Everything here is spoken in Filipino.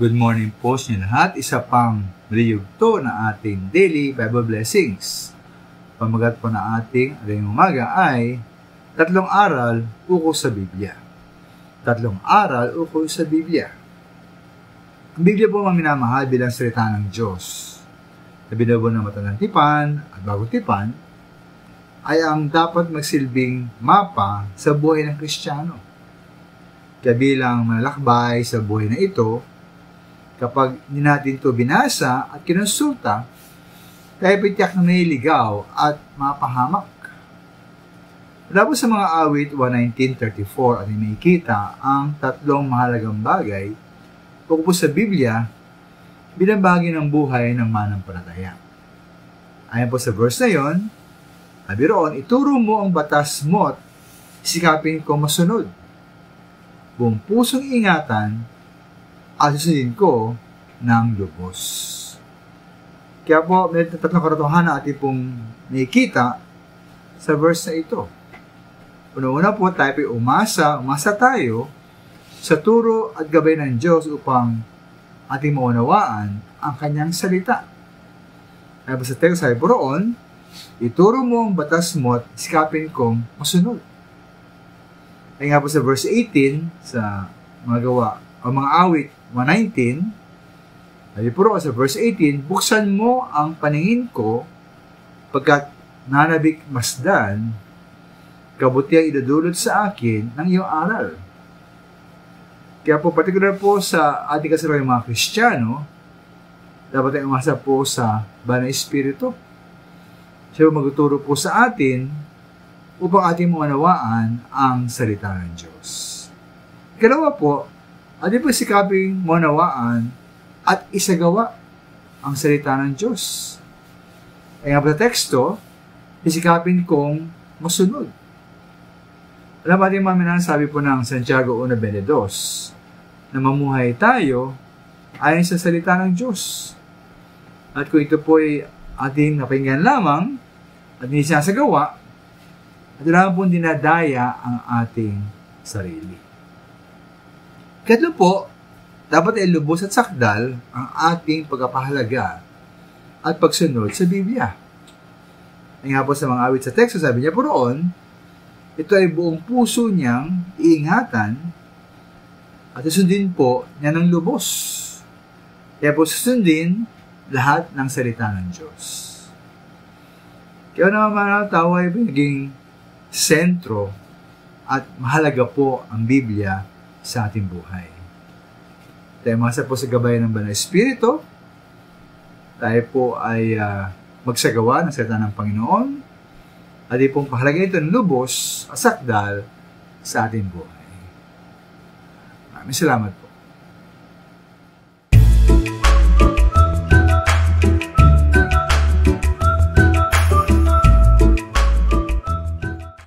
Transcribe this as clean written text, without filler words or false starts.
Good morning po sa inyo lahat. Isa pang riyugto na ating daily Bible blessings. Pamagat po na ating aling umaga ay tatlong aral ukol sa Biblia. Tatlong aral ukol sa Biblia. Ang Biblia po minamahal bilang salita ng Diyos. Na binubuo ng matandang tipan at bagong tipan ay ang dapat magsilbing mapa sa buhay ng Kristiyano. Kaya bilang manlalakbay sa buhay na ito, kapag hindi natin ito binasa at kinonsulta, tayo pitiyak na nililigaw at mapahamak. Mula po sa mga awit 119:34 at makikita ang tatlong mahalagang bagay ukol po sa Biblia bilang bahagi ng buhay ng manampalataya. Ayon po sa verse na yon, sabi roon, ituro mo ang batas mo at sikapin ko masunod. Buong pusong ingatan at susundin ko ng lubos. Kaya po, may tatlong katotohanan na ating pong nakikita sa verse na ito. Una-una po, tayo ay umasa tayo sa turo at gabay ng Diyos upang ating maunawaan ang kanyang salita. Kaya po sa text, sabi po roon, ituro mo ang batas mo at sikapin kong masunod. Ay nga po sa verse 18, sa mga gawa, o mga awit 119, sabi po sa verse 18, buksan mo ang paningin ko pagkat nanabik masdan, kabutiang idudulot sa akin ng iyong aral. Kaya po, particular po sa ating kasalukuyan mga Kristiyano, dapat tayong umasa po sa Banal na Espiritu. Siya po magtuturo po sa atin upang ating maunawaan ang salita ng Diyos. Ikalawa po, ating po sikaping maunawaan at isagawa ang salita ng Diyos. Ay nga po sa teksto, isikapin kong masunod. Alam natin mga sabi po ng Santiago 1:22 na mamuhay tayo ayon sa salita ng Diyos. At kung ito po ay ating napakinggan lamang at hindi sinasagawa, at wala pong dinadaya ang ating sarili. Katlo po, dapat ay lubos at sakdal ang ating pagpapahalaga at pagsunod sa Biblia. Ay nga po sa mga awit sa teksto, sabi niya po roon, ito ay buong puso niyang iingatan at susundin po niya ng lubos. Kaya po susundin lahat ng salita ng Diyos. Kaya naman mga tao ay naging sentro at mahalaga po ang Biblia sa ating buhay. Tayo masa po sa gabay ng Banal na Espiritu, tayo po ay magsagawa ng salita ng Panginoon at ipong pahalagay ito ng lubos at sakdal sa ating buhay. Maraming salamat po.